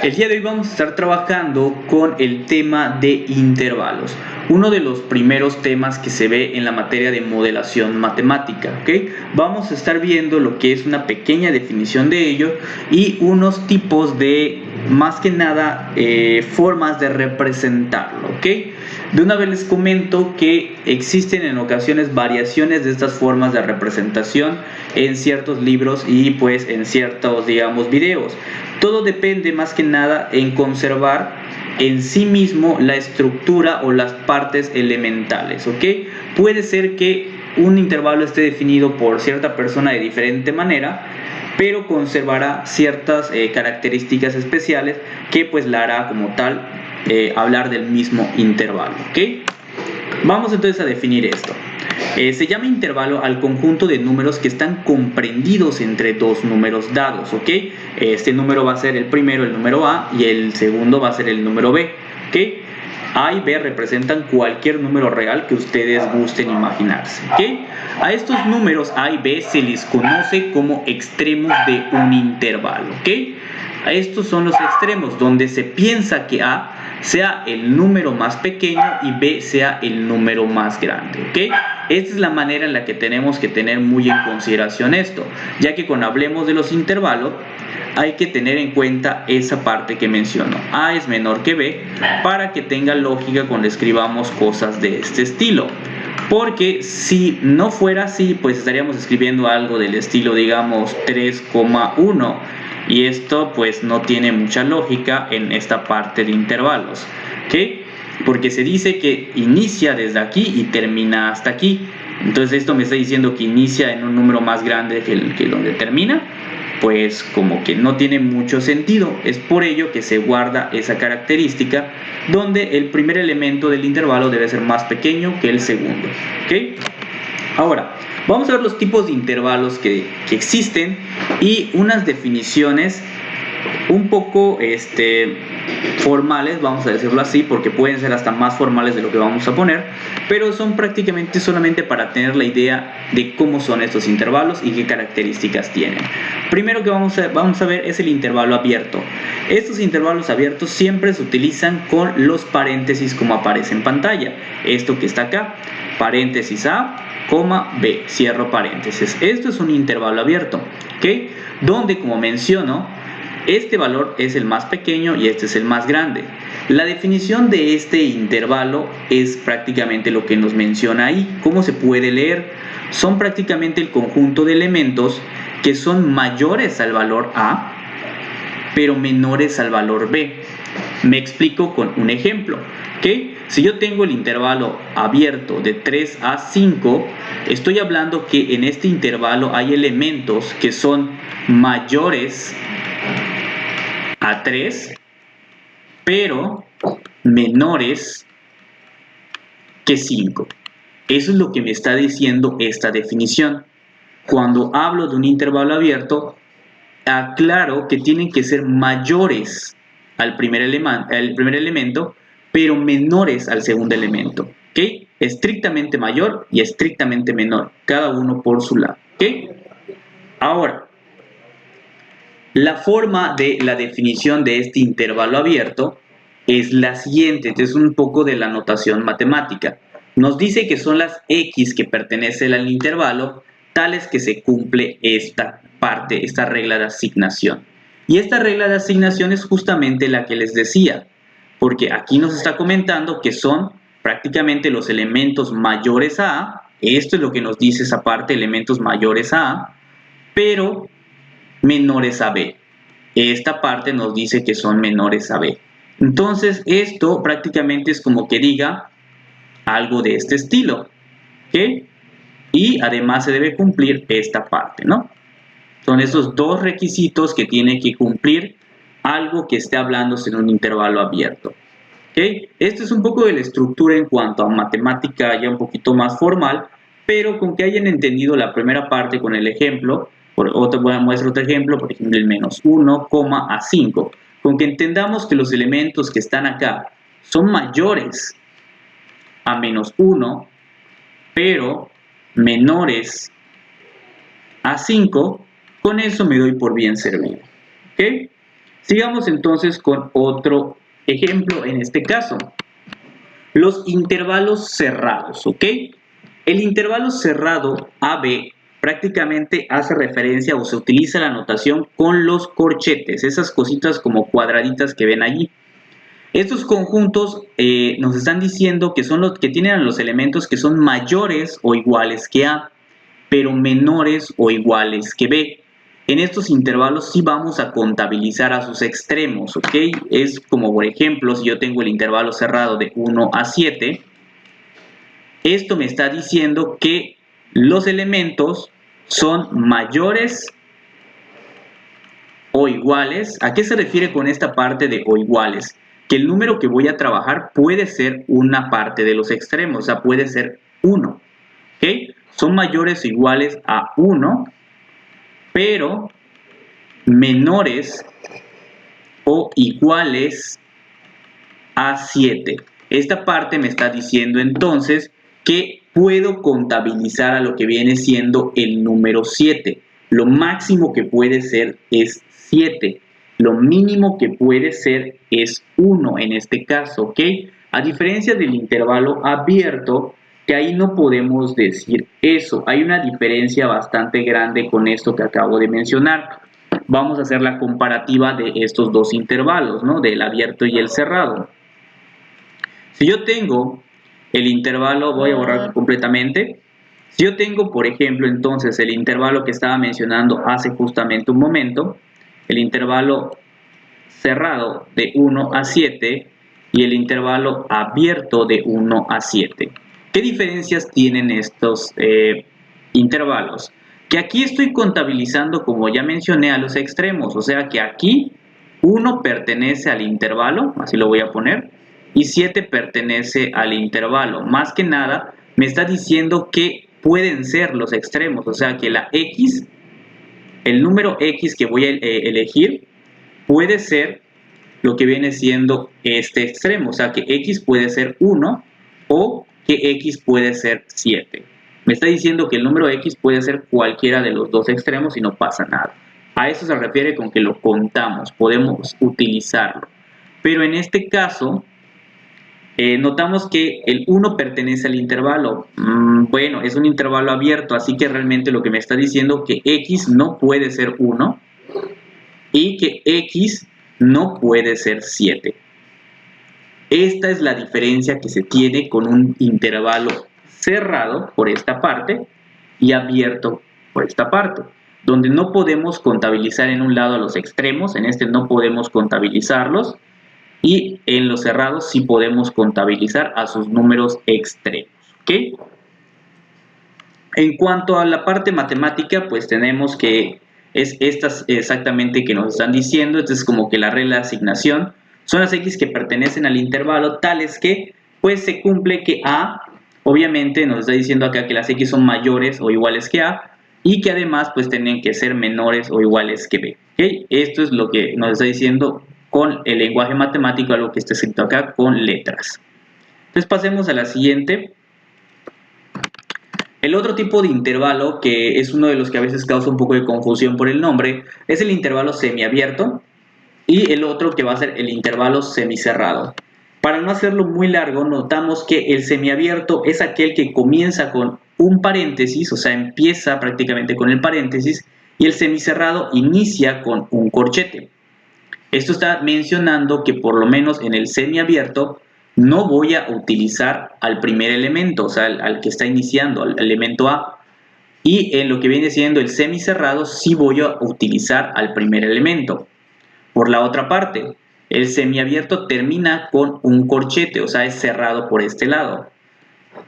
El día de hoy vamos a estar trabajando con el tema de intervalos, uno de los primeros temas que se ve en la materia de modelación matemática, ¿ok? Vamos a estar viendo lo que es una pequeña definición de ello y unos tipos de, más que nada, formas de representarlo, ¿ok? De una vez les comento que existen en ocasiones variaciones de estas formas de representación en ciertos libros y pues en ciertos, digamos, videos. Todo depende más que nada en conservar en sí mismo la estructura o las partes elementales, ¿ok? Puede ser que un intervalo esté definido por cierta persona de diferente manera, pero conservará ciertas características especiales que pues la hará como tal hablar del mismo intervalo, ¿ok? Vamos entonces a definir esto. Se llama intervalo al conjunto de números que están comprendidos entre dos números dados, ¿ok? Este número va a ser el primero, el número A, y el segundo va a ser el número B, ¿ok? A y B representan cualquier número real que ustedes gusten imaginarse, ¿ok? A estos números A y B se les conoce como extremos de un intervalo, ¿ok? Estos son los extremos donde se piensa que A sea el número más pequeño y B sea el número más grande, ¿ok? Esta es la manera en la que tenemos que tener muy en consideración esto, ya que cuando hablemos de los intervalos hay que tener en cuenta esa parte que menciono. A es menor que B para que tenga lógica cuando escribamos cosas de este estilo. Porque si no fuera así, pues estaríamos escribiendo algo del estilo, digamos, 3,1. Y esto pues no tiene mucha lógica en esta parte de intervalos, ¿ok? Porque se dice que inicia desde aquí y termina hasta aquí. Entonces esto me está diciendo que inicia en un número más grande que donde termina. Pues como que no tiene mucho sentido. Es por ello que se guarda esa característica donde el primer elemento del intervalo debe ser más pequeño que el segundo, ¿ok? Ahora, vamos a ver los tipos de intervalos que existen y unas definiciones un poco formales, vamos a decirlo así, porque pueden ser hasta más formales de lo que vamos a poner, pero son prácticamente solamente para tener la idea de cómo son estos intervalos y qué características tienen. Primero que vamos a ver es el intervalo abierto. Estos intervalos abiertos siempre se utilizan con los paréntesis como aparece en pantalla. Esto que está acá, paréntesis A, coma B, cierro paréntesis. Esto es un intervalo abierto, ¿ok? Donde, como menciono, este valor es el más pequeño y este es el más grande. La definición de este intervalo es prácticamente lo que nos menciona ahí. ¿Cómo se puede leer? Son prácticamente el conjunto de elementos que son mayores al valor A, pero menores al valor B. Me explico con un ejemplo, ¿ok? Si yo tengo el intervalo abierto de 3 a 5, estoy hablando que en este intervalo hay elementos que son mayores a 3, pero menores que 5. Eso es lo que me está diciendo esta definición. Cuando hablo de un intervalo abierto, aclaro que tienen que ser mayores al primer elemento, pero menores al segundo elemento, ¿ok? Estrictamente mayor y estrictamente menor, cada uno por su lado, ¿ok? Ahora, la forma de la definición de este intervalo abierto es la siguiente, es un poco de la notación matemática. Nos dice que son las X que pertenecen al intervalo, tales que se cumple esta parte, esta regla de asignación. Y esta regla de asignación es justamente la que les decía, porque aquí nos está comentando que son prácticamente los elementos mayores a A, esto es lo que nos dice esa parte, elementos mayores a A, pero menores a B. Esta parte nos dice que son menores a B. Entonces, esto prácticamente es como que diga algo de este estilo, ¿ok? Y además se debe cumplir esta parte, ¿no? Son esos dos requisitos que tiene que cumplir algo que esté hablándose en un intervalo abierto, ¿ok? Esto es un poco de la estructura en cuanto a matemática ya un poquito más formal, pero con que hayan entendido la primera parte con el ejemplo, muestro otro ejemplo, por ejemplo el menos 1, a 5. Con que entendamos que los elementos que están acá son mayores a menos 1, pero menores a 5, con eso me doy por bien servido, ¿ok? Sigamos entonces con otro ejemplo en este caso. Los intervalos cerrados, ¿ok? El intervalo cerrado AB prácticamente hace referencia o se utiliza la notación con los corchetes, esas cositas como cuadraditas que ven allí. Estos conjuntos nos están diciendo que son los que tienen los elementos que son mayores o iguales que A, pero menores o iguales que B. En estos intervalos sí vamos a contabilizar a sus extremos, ¿ok? Es como, por ejemplo, si yo tengo el intervalo cerrado de 1 a 7, esto me está diciendo que los elementos son mayores o iguales. ¿A qué se refiere con esta parte de o iguales? Que el número que voy a trabajar puede ser una parte de los extremos, o sea, puede ser 1, ¿ok? Son mayores o iguales a 1, pero menores o iguales a 7. Esta parte me está diciendo entonces que puedo contabilizar a lo que viene siendo el número 7. Lo máximo que puede ser es 7. Lo mínimo que puede ser es 1 en este caso, ¿ok? A diferencia del intervalo abierto, que ahí no podemos decir eso. Hay una diferencia bastante grande con esto que acabo de mencionar. Vamos a hacer la comparativa de estos dos intervalos, ¿no? Del abierto y el cerrado. Si yo tengo el intervalo, voy a borrar completamente. Si yo tengo, por ejemplo, entonces el intervalo que estaba mencionando hace justamente un momento, el intervalo cerrado de 1 a 7 y el intervalo abierto de 1 a 7. ¿Qué diferencias tienen estos intervalos? Que aquí estoy contabilizando, como ya mencioné, a los extremos, o sea que aquí 1 pertenece al intervalo, así lo voy a poner, y 7 pertenece al intervalo. Más que nada, me está diciendo que pueden ser los extremos, o sea que la X, el número X que voy a elegir, puede ser lo que viene siendo este extremo, o sea que X puede ser 1 o que X puede ser 7. Me está diciendo que el número X puede ser cualquiera de los dos extremos y no pasa nada. A eso se refiere con que lo contamos, podemos utilizarlo. Pero en este caso, notamos que el 1 pertenece al intervalo. Bueno, es un intervalo abierto, así que realmente lo que me está diciendo es que X no puede ser 1 y que X no puede ser 7. Esta es la diferencia que se tiene con un intervalo cerrado por esta parte y abierto por esta parte, donde no podemos contabilizar en un lado a los extremos, en este no podemos contabilizarlos, y en los cerrados sí podemos contabilizar a sus números extremos, ¿ok? En cuanto a la parte matemática, pues tenemos que es estas exactamente que nos están diciendo. Esta es como que la regla de asignación. Son las X que pertenecen al intervalo tales que pues se cumple que A, obviamente nos está diciendo acá que las X son mayores o iguales que A y que además pues tienen que ser menores o iguales que B. ¿Okay? Esto es lo que nos está diciendo con el lenguaje matemático, algo que está escrito acá con letras. Entonces pasemos a la siguiente. El otro tipo de intervalo, que es uno de los que a veces causa un poco de confusión por el nombre, es el intervalo semiabierto y el otro que va a ser el intervalo semicerrado. Para no hacerlo muy largo, notamos que el semiabierto es aquel que comienza con un paréntesis, o sea, empieza prácticamente con el paréntesis, y el semicerrado inicia con un corchete. Esto está mencionando que por lo menos en el semiabierto no voy a utilizar al primer elemento, o sea, al que está iniciando, al elemento A. Y en lo que viene siendo el semicerrado sí voy a utilizar al primer elemento. Por la otra parte, el semiabierto termina con un corchete, o sea, es cerrado por este lado.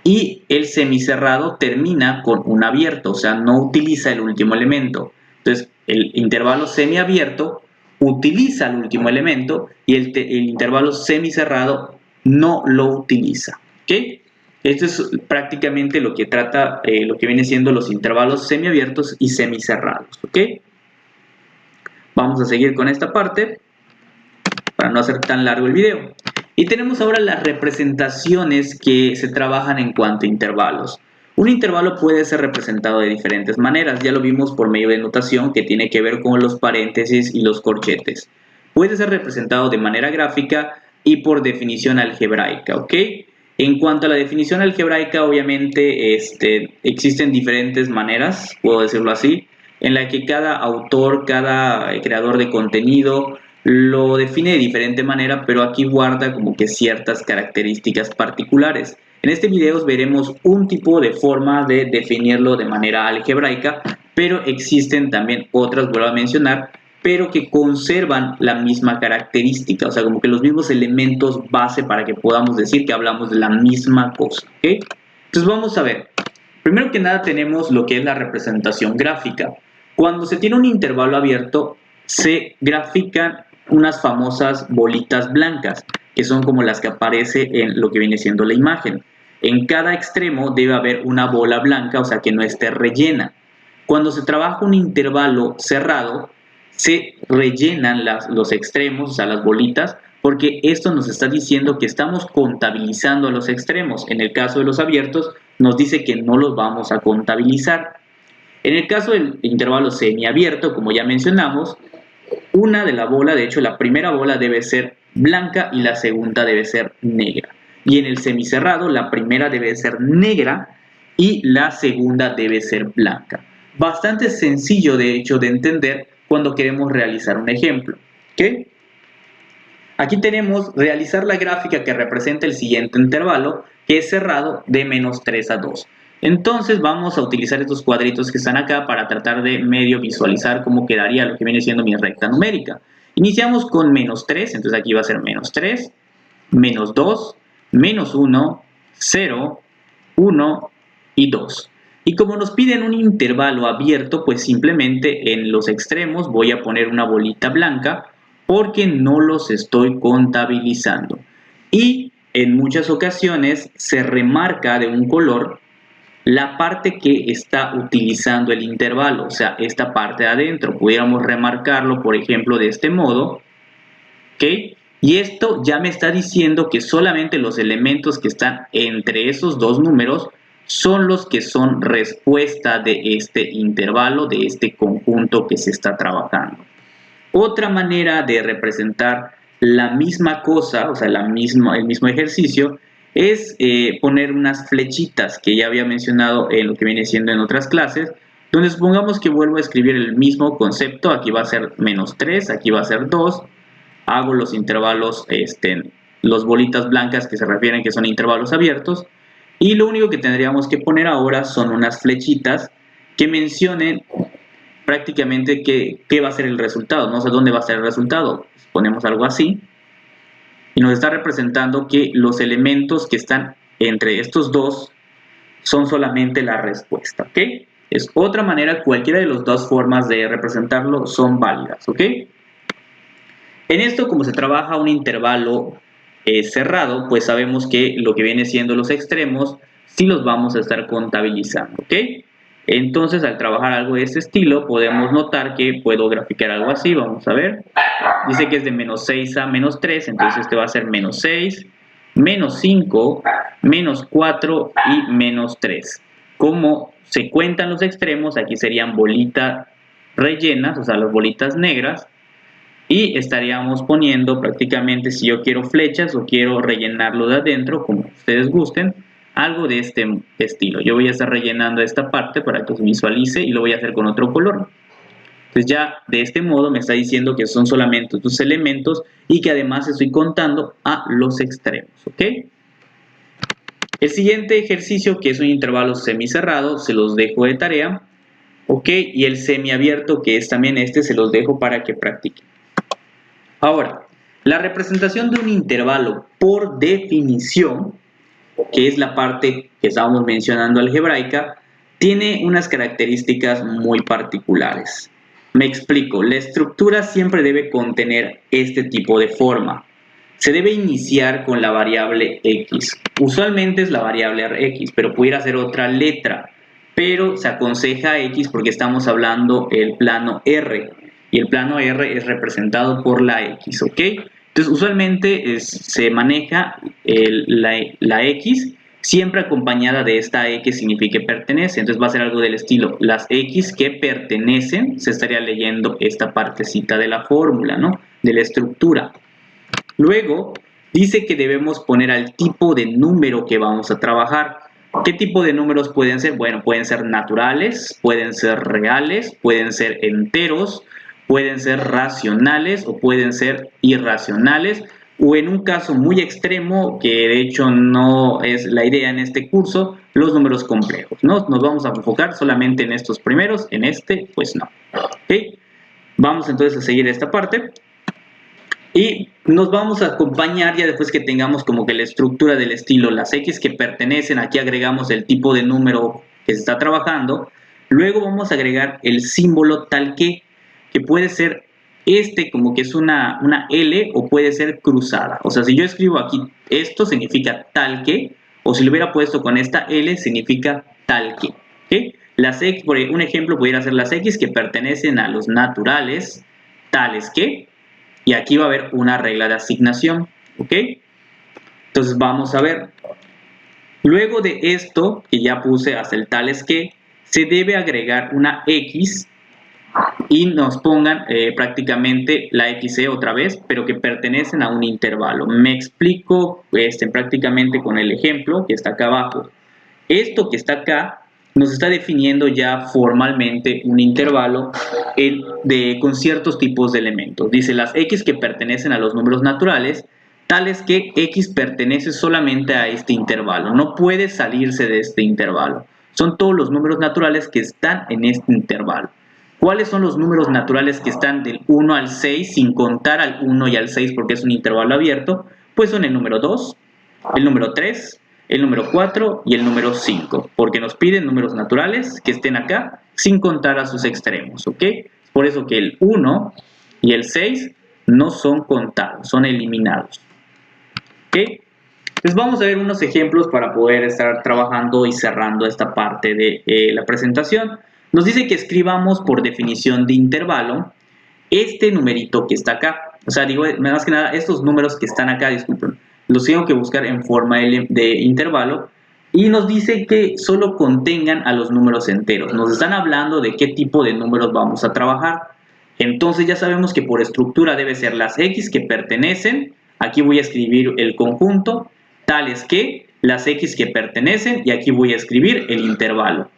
Y el semicerrado termina con un abierto, o sea, no utiliza el último elemento. Entonces, el intervalo semiabierto utiliza el último elemento y el intervalo semicerrado no lo utiliza. ¿Okay? Esto es prácticamente lo que trata, lo que viene siendo los intervalos semiabiertos y semicerrados. ¿Okay? Vamos a seguir con esta parte para no hacer tan largo el video. Y tenemos ahora las representaciones que se trabajan en cuanto a intervalos. Un intervalo puede ser representado de diferentes maneras, ya lo vimos por medio de notación que tiene que ver con los paréntesis y los corchetes. puede ser representado de manera gráfica y por definición algebraica, ¿ok? En cuanto a la definición algebraica, obviamente existen diferentes maneras, puedo decirlo así, en la que cada autor, cada creador de contenido lo define de diferente manera, pero aquí guarda como que ciertas características particulares. En este video veremos un tipo de forma de definirlo de manera algebraica, pero existen también otras, vuelvo a mencionar, pero que conservan la misma característica, o sea, como que los mismos elementos base para que podamos decir que hablamos de la misma cosa, ¿ok? Entonces vamos a ver. Primero que nada tenemos lo que es la representación gráfica. Cuando se tiene un intervalo abierto, se grafican unas famosas bolitas blancas, que son como las que aparece en lo que viene siendo la imagen. En cada extremo debe haber una bola blanca, o sea, que no esté rellena. Cuando se trabaja un intervalo cerrado, se rellenan los extremos, o sea, las bolitas, porque esto nos está diciendo que estamos contabilizando los extremos. En el caso de los abiertos, nos dice que no los vamos a contabilizar. En el caso del intervalo semiabierto, como ya mencionamos, una de la bola, de hecho la primera bola debe ser blanca y la segunda debe ser negra. Y en el semicerrado, la primera debe ser negra y la segunda debe ser blanca. Bastante sencillo, de hecho, de entender cuando queremos realizar un ejemplo. ¿Ok? Aquí tenemos realizar la gráfica que representa el siguiente intervalo, que es cerrado de -3 a 2. Entonces vamos a utilizar estos cuadritos que están acá para tratar de medio visualizar cómo quedaría lo que viene siendo mi recta numérica. Iniciamos con -3, entonces aquí va a ser -3, -2, -1, 0, 1 y 2. Y como nos piden un intervalo abierto, pues simplemente en los extremos voy a poner una bolita blanca porque no los estoy contabilizando. Y en muchas ocasiones se remarca de un color la parte que está utilizando el intervalo, o sea, esta parte de adentro. Pudiéramos remarcarlo, por ejemplo, de este modo, ¿ok? Y esto ya me está diciendo que solamente los elementos que están entre esos dos números son los que son respuesta de este intervalo, de este conjunto que se está trabajando. Otra manera de representar la misma cosa, o sea, el mismo ejercicio, es poner unas flechitas que ya había mencionado en lo que viene siendo en otras clases, donde supongamos que vuelvo a escribir el mismo concepto. Aquí va a ser -3, aquí va a ser 2, hago los intervalos, los bolitas blancas que se refieren que son intervalos abiertos, y lo único que tendríamos que poner ahora son unas flechitas que mencionen prácticamente qué va a ser el resultado, no sé dónde va a ser el resultado. Ponemos algo así y nos está representando que los elementos que están entre estos dos son solamente la respuesta, ¿ok? Es otra manera, cualquiera de las dos formas de representarlo son válidas, ¿ok? En esto, como se trabaja un intervalo cerrado, pues sabemos que lo que viene siendo los extremos sí los vamos a estar contabilizando, ¿ok? Entonces, al trabajar algo de este estilo, podemos notar que puedo graficar algo así. Vamos a ver. Dice que es de -6 a -3, entonces este va a ser -6, -5, -4 y -3. Como se cuentan los extremos, aquí serían bolitas rellenas, o sea, las bolitas negras. Y estaríamos poniendo prácticamente, si yo quiero flechas o quiero rellenarlo de adentro, como ustedes gusten, algo de este estilo. Yo voy a estar rellenando esta parte para que se visualice y lo voy a hacer con otro color. Entonces ya de este modo me está diciendo que son solamente estos elementos y que además estoy contando a los extremos, ¿ok? El siguiente ejercicio, que es un intervalo semicerrado, se los dejo de tarea, ¿ok? Y el semiabierto, que es también se los dejo para que practiquen. Ahora, la representación de un intervalo por definición, que es la parte que estábamos mencionando algebraica, tiene unas características muy particulares. Me explico, la estructura siempre debe contener este tipo de forma. Se debe iniciar con la variable x. Usualmente es la variable x, pero pudiera ser otra letra. Pero se aconseja x porque estamos hablando el plano R. Y el plano R es representado por la x, ¿ok? Entonces usualmente se maneja la x, siempre acompañada de esta E que signifique pertenece. Entonces va a ser algo del estilo, las X que pertenecen, se estaría leyendo esta partecita de la fórmula, ¿no? De la estructura. Luego, dice que debemos poner al tipo de número que vamos a trabajar. ¿Qué tipo de números pueden ser? Bueno, pueden ser naturales, pueden ser reales, pueden ser enteros, pueden ser racionales o pueden ser irracionales, o en un caso muy extremo, que de hecho no es la idea en este curso, los números complejos, ¿no? Nos vamos a enfocar solamente en estos primeros, en este pues no. ¿Okay? Vamos entonces a seguir esta parte. Y nos vamos a acompañar ya después que tengamos como que la estructura del estilo, las X que pertenecen, aquí agregamos el tipo de número que se está trabajando, luego vamos a agregar el símbolo tal que puede ser este como que es una L o puede ser cruzada. O sea, si yo escribo aquí esto significa tal que, o si lo hubiera puesto con esta L significa tal que. ¿Okay? Las X, por un ejemplo, pudiera ser las X que pertenecen a los naturales, tales que, y aquí va a haber una regla de asignación, ¿ok? Entonces vamos a ver. Luego de esto, que ya puse hasta el tales que, se debe agregar una X y nos pongan prácticamente la XE otra vez, pero que pertenecen a un intervalo. Me explico prácticamente con el ejemplo que está acá abajo. Esto que está acá nos está definiendo ya formalmente un intervalo con ciertos tipos de elementos. Dice las X que pertenecen a los números naturales, tales que X pertenece solamente a este intervalo, no puede salirse de este intervalo. Son todos los números naturales que están en este intervalo. ¿Cuáles son los números naturales que están del 1 al 6 sin contar al 1 y al 6 porque es un intervalo abierto? Pues son el número 2, el número 3, el número 4 y el número 5, porque nos piden números naturales que estén acá sin contar a sus extremos, ¿ok? Por eso que el 1 y el 6 no son contados, son eliminados, ¿ok? Entonces vamos a ver unos ejemplos para poder estar trabajando y cerrando esta parte de la presentación. Nos dice que escribamos por definición de intervalo este numerito que está acá. O sea, digo, más que nada, estos números que están acá, disculpen, los tengo que buscar en forma de intervalo y nos dice que solo contengan a los números enteros. Nos están hablando de qué tipo de números vamos a trabajar. Entonces ya sabemos que por estructura debe ser las X que pertenecen, aquí voy a escribir el conjunto, tales que las X que pertenecen y aquí voy a escribir el intervalo.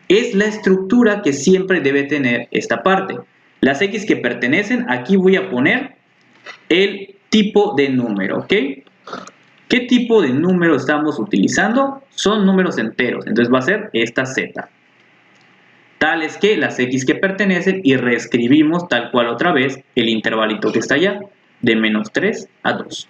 Es la estructura que siempre debe tener esta parte. Las X que pertenecen, aquí voy a poner el tipo de número, ¿ok? ¿Qué tipo de número estamos utilizando? Son números enteros, entonces va a ser esta Z. Tales que las X que pertenecen y reescribimos tal cual otra vez el intervalito que está allá, de menos 3 a 2.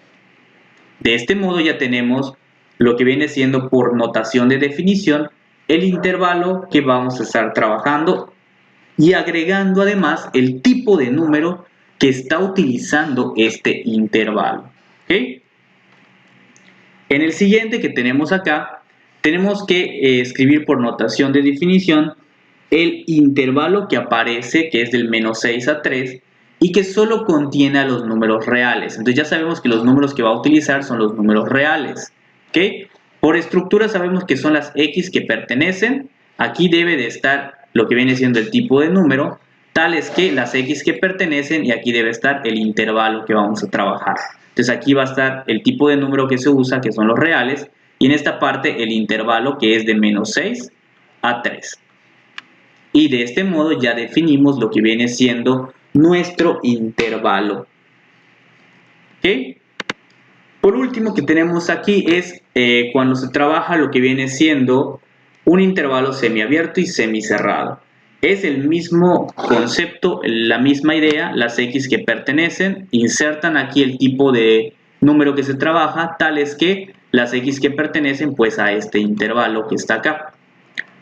De este modo ya tenemos lo que viene siendo por notación de definición el intervalo que vamos a estar trabajando y agregando además el tipo de número que está utilizando este intervalo. ¿Okay? En el siguiente que tenemos acá, tenemos que escribir por notación de definición el intervalo que aparece, que es del menos 6 a 3, y que solo contiene a los números reales. Entonces ya sabemos que los números que va a utilizar son los números reales. ¿Okay? Por estructura sabemos que son las X que pertenecen. Aquí debe de estar lo que viene siendo el tipo de número, tales que las X que pertenecen y aquí debe estar el intervalo que vamos a trabajar. Entonces aquí va a estar el tipo de número que se usa, que son los reales, y en esta parte el intervalo que es de menos 6 a 3. Y de este modo ya definimos lo que viene siendo nuestro intervalo. ¿Okay? Por último que tenemos aquí es cuando se trabaja lo que viene siendo un intervalo semiabierto y semicerrado. Es el mismo concepto, la misma idea, las X que pertenecen, insertan aquí el tipo de número que se trabaja, tales que las X que pertenecen pues a este intervalo que está acá.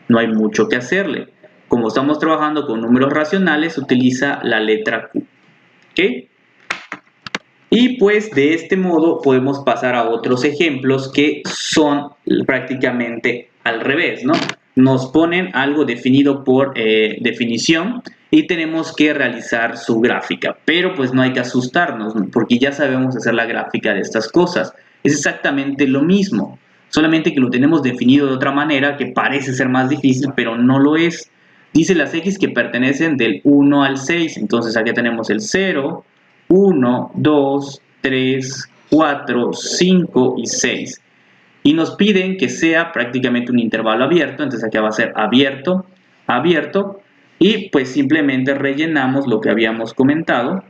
No hay mucho que hacerle. Como estamos trabajando con números racionales, se utiliza la letra Q. ¿Okay? Y pues de este modo podemos pasar a otros ejemplos que son prácticamente al revés, ¿no? Nos ponen algo definido por definición y tenemos que realizar su gráfica, pero pues no hay que asustarnos porque ya sabemos hacer la gráfica de estas cosas. Es exactamente lo mismo. solamente que lo tenemos definido de otra manera que parece ser más difícil, pero no lo es. Dice las x que pertenecen del 1 al 6, entonces aquí tenemos el 0, 1, 2, 3, 4, 5 y 6. Y nos piden que sea prácticamente un intervalo abierto, entonces aquí va a ser abierto, abierto, y pues simplemente rellenamos lo que habíamos comentado,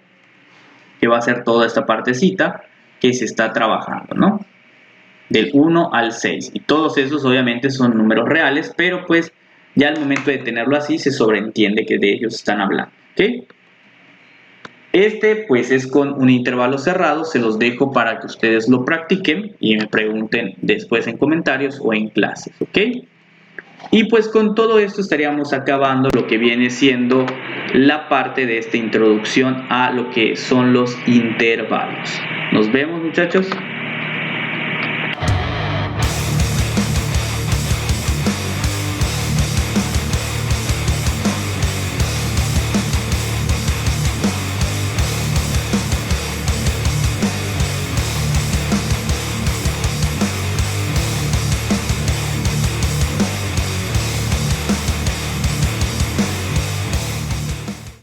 que va a ser toda esta partecita que se está trabajando, ¿no? Del 1 al 6. Y todos esos obviamente son números reales, pero pues ya al momento de tenerlo así se sobreentiende que de ellos están hablando, ¿ok? Este pues es con un intervalo cerrado, se los dejo para que ustedes lo practiquen y me pregunten después en comentarios o en clases, ¿ok? Y pues con todo esto estaríamos acabando lo que viene siendo la parte de esta introducción a lo que son los intervalos. Nos vemos, muchachos.